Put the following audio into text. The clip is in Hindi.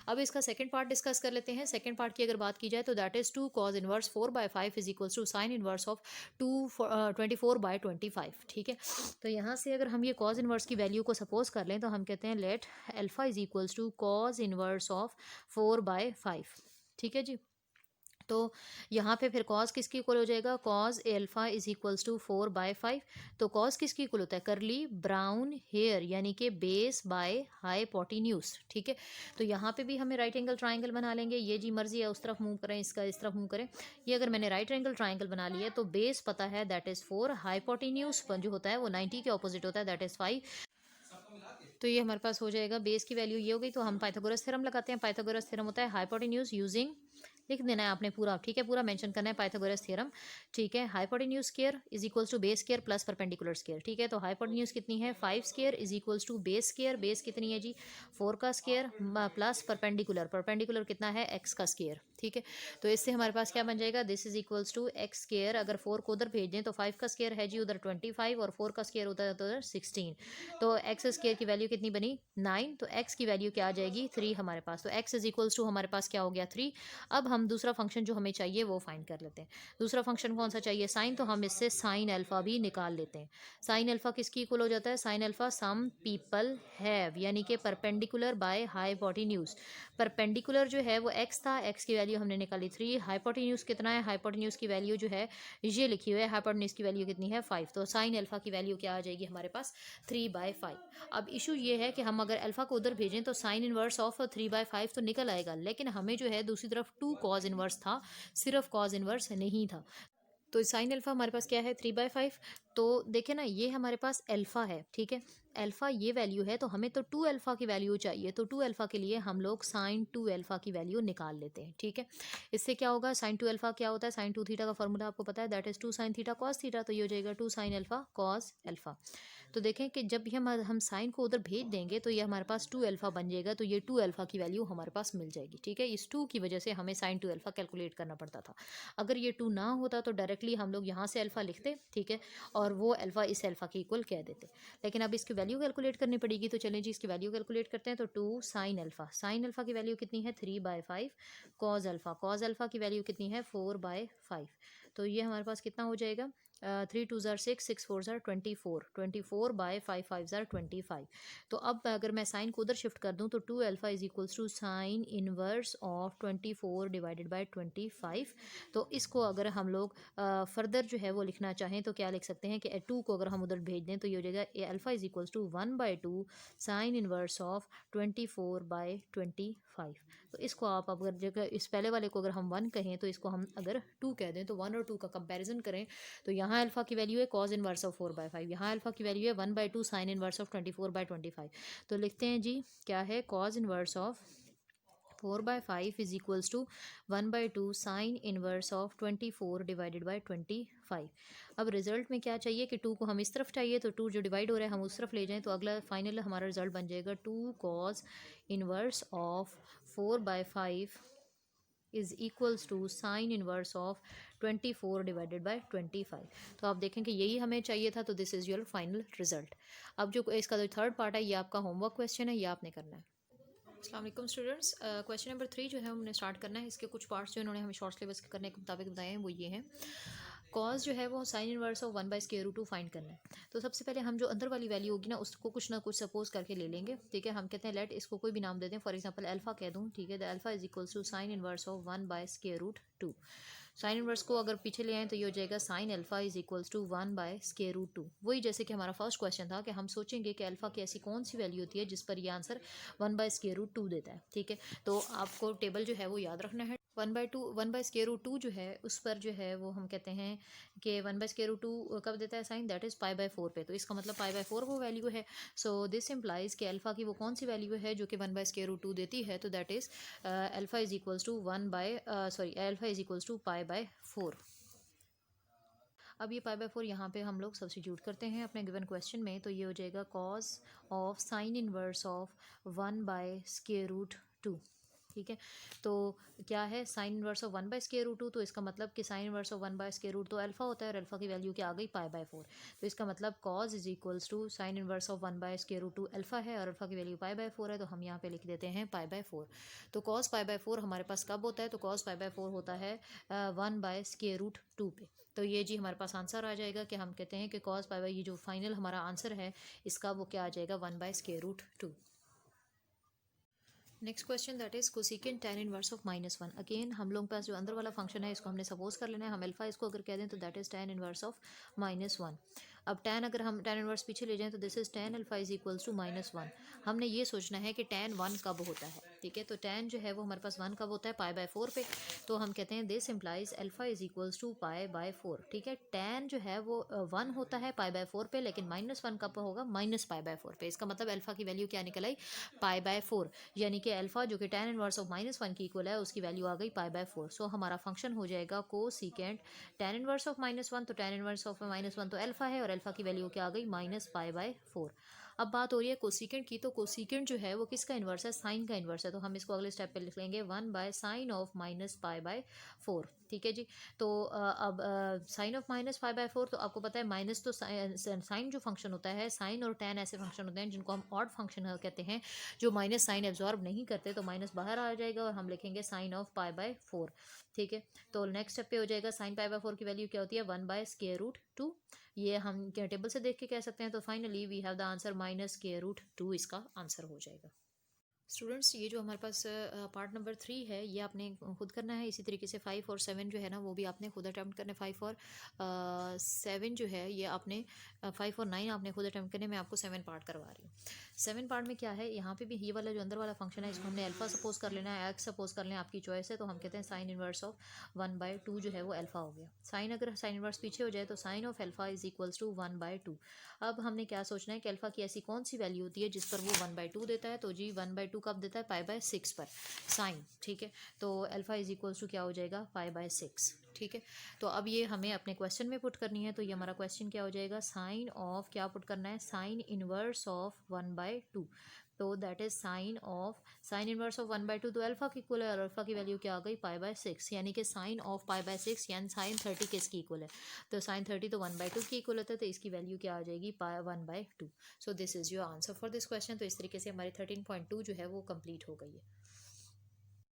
अब इसका सेकंड पार्ट डिस्कस कर लेते हैं। सेकंड पार्ट की अगर बात की जाए तो that is 2 cos inverse 4/5 is equals to sine inverse of 24/25। ठीक है, तो यहाँ से अगर हम ये cos इनवर्स की वैल्यू को सपोज कर लें तो हम कहते हैं let alpha is equals to cos inverse of 4/5। ठीक है जी, तो यहाँ पे फिर कॉस किसकी इक्वल हो जाएगा, cos alpha is equals to 4/5। तो कॉस किसकी इक्वल होता है, करली ब्राउन हेयर यानी कि बेस बाय हाइपोटेन्यूज। ठीक है, तो यहाँ पे भी हमें राइट एंगल ट्राइंगल बना लेंगे। ये जी मर्जी है उस तरफ मूव करें, इसका इस तरफ मूव करें। ये अगर मैंने राइट एंगल ट्राइंगल बना लिया तो बेस पता है दैट इज 4, हाइपोटेन्यूज जो होता है वो 90 के ऑपोजिट होता है दैट इज 5। तो ये हमारे पास हो जाएगा, बेस की वैल्यू ये हो गई। तो हम पाइथागोरस थ्योरम लगाते हैं। पाइथागोरस थ्योरम होता है हाइपोटेन्यूज यूजिंग, लिख देना है आपने पूरा। ठीक है, पूरा मेंशन करना है पाइथागोरस थ्योरम। ठीक है, hypotenuse square is equals to base square plus perpendicular square. ठीक है, तो हाइपोटेन्यूज कितनी है, 5 square is equals to base square, base कितनी है जी 4 का स्क्वायर प्लस परपेंडिकुलर, परपेंडिकुलर कितना है x का स्क्वायर। ठीक है, तो इससे हमारे पास क्या बन जाएगा, this is equals to x square. अगर 4 को उधर भेज दें तो 5 का स्क्वायर है जी उधर 25 और 4 का स्क्वायर होता है तो उधर 16। तो एक्स स्क्वायर की वैल्यू कितनी बनी 9, तो एक्स की वैल्यू क्या आ जाएगी 3 हमारे पास। तो एक्स इज इक्वल्स टू हमारे पास क्या हो गया 3। अब हम दूसरा फंक्शन जो हमें चाहिए वो फाइंड कर लेते हैं। दूसरा फंक्शन कौन सा चाहिए, साइन, तो हम इससे साइन अल्फा भी निकाल लेते हैं। साइन अल्फा किसकी इक्वल हो जाता है, sine alpha some people have यानी कि परपेंडिकुलर बाय हाइपोटेन्यूज। परपेंडिकुलर जो है वो एक्स था, एक्स की वैल्यू हमने निकाली 3। हाइपोटेन्यूज कितना है, हाइपोटेन्यूज की वैल्यू जो है ये लिखी हुई है, हाइपोटेन्यूज की वैल्यू कितनी है 5। तो साइन अल्फा की वैल्यू क्या आ जाएगी हमारे पास 3/5। अब इशू ये है कि हम अगर अल्फा को उधर भेजें तो साइन इनवर्स ऑफ 3/5 तो निकल आएगा, लेकिन हमें जो है दूसरी तरफ 2 cos इनवर्स था, सिर्फ cos इनवर्स नहीं था। तो साइन अल्फा हमारे पास क्या है 3/5। तो देखे ना, ये हमारे पास अल्फा है। ठीक है, अल्फा ये वैल्यू है, तो हमें तो 2 अल्फा की वैल्यू चाहिए। तो 2 अल्फा के लिए हम लोग साइन 2 अल्फा की वैल्यू निकाल लेते हैं। ठीक है, इससे क्या होगा, साइन 2 अल्फा क्या होता है, साइन 2 थीटा का फॉर्मूला आपको पता है that is 2 sin theta cos theta. तो ये हो जाएगा 2 sin अल्फा cos अल्फा। तो देखें कि जब भी हम साइन को उधर भेज देंगे तो ये हमारे पास 2 अल्फा बन जाएगा। तो ये 2 अल्फा की वैल्यू हमारे पास मिल जाएगी। ठीक है, इस 2 की वजह से हमें साइन 2 अल्फा कैलकुलेट करना पड़ता था। अगर ये 2 ना होता तो डायरेक्टली हम लोग यहाँ से अल्फा लिखते। ठीक है, और वो अल्फा इस अल्फा की इक्वल कह देते। लेकिन अब इसकी वैल्यू कैलकुलेट करनी पड़ेगी। तो चलें जी, इसकी वैल्यू कैलकुलेट करते हैं। तो 2 sin अल्फा, साइन अल्फा की वैल्यू कितनी है 3/5। कॉज अल्फा, कॉज अल्फा की वैल्यू कितनी है 4/5। तो ये हमारे पास कितना हो जाएगा, 3 2 ज़ार 6, 6 4 ज़ार 24, 24/5 5 ज़ार 25। तो अब अगर मैं साइन को उधर शिफ्ट कर दूं तो 2 alpha is equals to sine inverse of 24 divided by 25। तो इसको अगर हम लोग फर्दर जो है वो लिखना चाहें तो क्या लिख सकते हैं कि 2 को अगर हम उधर भेज दें तो ये हो जाएगा alpha is equals to 1/2 sine inverse of 24/25। तो इसको आप अगर जगह इस पहले वाले को अगर हम 1 कहें तो इसको हम अगर 2 कह दें तो 1 और 2 का कंपैरिजन करें तो यहाँ अल्फा की वैल्यू है cos इनवर्स ऑफ 4/5, यहाँ अल्फा की वैल्यू है 1/2 साइन इनवर्स ऑफ 24/25। तो लिखते हैं जी क्या है, cos inverse of 4/5 is equals to 1/2 sine inverse of 24 divided by 25। अब रिजल्ट में क्या चाहिए कि 2 को हम इस तरफ चाहिए, तो 2 जो डिवाइड हो रहा है हम उस तरफ ले जाएं। तो अगला फाइनल हमारा रिजल्ट बन जाएगा 2 cos inverse of 4/5 is equals to sine inverse of 24 divided by 25। तो आप देखें कि यही हमें चाहिए था। तो this is your final result. अब जो इसका जो थर्ड पार्ट है ये आपका होमवर्क क्वेश्चन है, ये आपने करना है। अस्सलाम वालेकुम स्टूडेंट्स, क्वेश्चन नंबर 3 जो है हमने स्टार्ट करना है। इसके कुछ पार्ट्स जो इन्होंने हमें शॉर्ट सिलेबस करने के मुताबिक बताए हैं वो ये हैं। कॉज जो है वो साइन इनवर्स ऑफ 1/√2 फाइंड करना है। तो सबसे पहले हम जो अंदर वाली वैल्यू होगी ना उसको कुछ ना कुछ सपोज करके ले लेंगे। ठीक है, हम कहते हैं लेट, इसको कोई भी नाम दे दें, फॉर एग्जांपल अल्फा कह दूं। ठीक है, the alpha is equals to sine inverse of 1/√2। Sine inverse को अगर पीछे ले आए तो ये हो जाएगा sine alpha is equals to 1/√2। वही जैसे कि हमारा फर्स्ट क्वेश्चन था कि हम सोचेंगे कि अल्फा की ऐसी कौन सी वैल्यू होती है जिस पर ये आंसर 1/√2 देता है। ठीक है, तो आपको टेबल जो है वो याद रखना है। 1/2 जो है उस पर जो है वो हम कहते हैं कि 1/√2 कब देता है साइन, दैट इज़ π/4 पे। तो इसका मतलब π/4 वो वैल्यू है। सो दिस इम्प्लाइज कि अल्फा की वो कौन सी वैल्यू है जो कि 1/√2 देती है। तो that is alpha is equals to alpha is equals to π/4। अब ये π/4 यहाँ पे हम लोग सब्स्टिट्यूट करते हैं अपने गिवन क्वेश्चन में। तो ये हो जाएगा cause of sine inverse of 1/√2। ठीक है। तो क्या है साइन इनवर्स ऑफ 1/√2, तो इसका मतलब कि साइन इनवर्स ऑफ 1/√2 तो अल्फा होता है और अल्फा की वैल्यू क्या आ गई π/4। तो इसका मतलब cos is equals to sine inverse of 1/√2 alpha है और अल्फा की वैल्यू π/4 है, तो हम यहाँ पे लिख देते हैं π/4। तो कॉस π/4 हमारे पास कब होता है, तो कॉस π/4 होता है 1/√2 पे। तो ये जी हमारे पास आंसर आ जाएगा कि हम कहते हैं कि कॉस π, ये जो फाइनल हमारा आंसर है इसका वो क्या आ जाएगा 1/√2। Next question that is cosecant tan inverse of -1। Again हम लोग पास जो अंदर वाला फंक्शन है इसको हमने सपोज कर लेना है, हम अल्फा इसको अगर कह दें तो that is tan inverse of -1। अब tan अगर हम tan इनवर्स पीछे ले जाएं तो this is tan alpha is equals to -1। हमने ये सोचना है कि tan 1 कब होता है, ठीक है। तो tan जो है वो हमारे पास 1 कब होता है, π/4 पे। तो हम कहते हैं this implies alpha is equals to π/4, ठीक है। tan जो है वो 1 होता है π/4 पे, लेकिन -1 कब होगा, -π/4 पे। इसका मतलब अल्फा की वैल्यू क्या निकल आई, π/4, यानी कि अल्फा जो कि tan इनवर्स ऑफ -1 की इक्वल है उसकी वैल्यू आ गई π/4। सो हमारा फंक्शन हो जाएगा कोसिकेंट tan इनवर्स ऑफ -1, तो tan इनवर्स ऑफ -1 तो अल्फा है और अल्फा की वैल्यू क्या आ गई -π/4। अब बात हो रही है कोसिकेंट की, तो कोसिकेंट जो है वो किसका इन्वर्स है, साइन का इन्वर्स है। तो हम इसको अगले स्टेप पे लिख लेंगे 1/sin ऑफ -π/4, ठीक है जी। तो अब साइन ऑफ -π/4, तो आपको पता है माइनस तो साइन जो फंक्शन होता है, साइन और tan ऐसे फंक्शन होते हैं जिनको हम ऑड फंक्शन कहते हैं, जो माइनस साइन एब्जॉर्ब नहीं करते, तो माइनस बाहर आ जाएगा और हम लिखेंगे साइन ऑफ π/4, ठीक है। तो नेक्स्ट स्टेप पे हो जाएगा साइन π/4 की वैल्यू क्या होती है 1/√2। ये हम क्या टेबल से देख के कह सकते हैं। तो finally we have the answer -√2 इसका आंसर हो जाएगा। स्टूडेंट्स ये जो हमारे पास पार्ट नंबर 3 है ये आपने खुद करना है। इसी तरीके से 5 और 7 जो है ना वो भी आपने खुद अटैम्प्ट करने। 5 और 7 जो है ये आपने 5 और 9 आपने खुद अटैम्प्ट करने। मैं आपको 7 पार्ट करवा रही हूँ। 7 पार्ट में क्या है, यहाँ पे भी ये वाला जो अंदर वाला फंक्शन है इसको हमने अल्फा सपोज कर लेना है, एक्स सपोज कर लें, आपकी चॉइस है। तो हम कहते हैं साइन इनवर्स ऑफ 1/2 जो है वो अल्फा हो गया। साइन अगर साइन इनवर्स पीछे हो जाए तो sine of alpha is equals to 1/2। अब हमने क्या सोचना है कि अल्फा की ऐसी कौन सी वैल्यू होती है जिस पर वो 1/2 देता है। तो जी 1/2 कब देता है, π/6 पर साइन, ठीक है। तो अल्फा इज इक्वल्स टू क्या हो जाएगा, π/6, ठीक है। तो अब ये हमें अपने क्वेश्चन में पुट करनी है। तो ये हमारा क्वेश्चन क्या हो जाएगा, साइन ऑफ क्या पुट करना है, साइन इनवर्स ऑफ 1/2। तो that is sine inverse of 1/2 तो अल्फा की इक्वल है और अल्फा की वैल्यू क्या आ गई π/6, यानी कि साइन ऑफ π/6 यानी साइन 30 किसकी इक्वल है, तो साइन 30 तो 1/2 की इक्वल होता है। तो इसकी वैल्यू क्या आ जाएगी 1/2। So this is your answer for this question. तो इस तरीके से हमारी 13.2 जो है वो कंप्लीट हो गई है।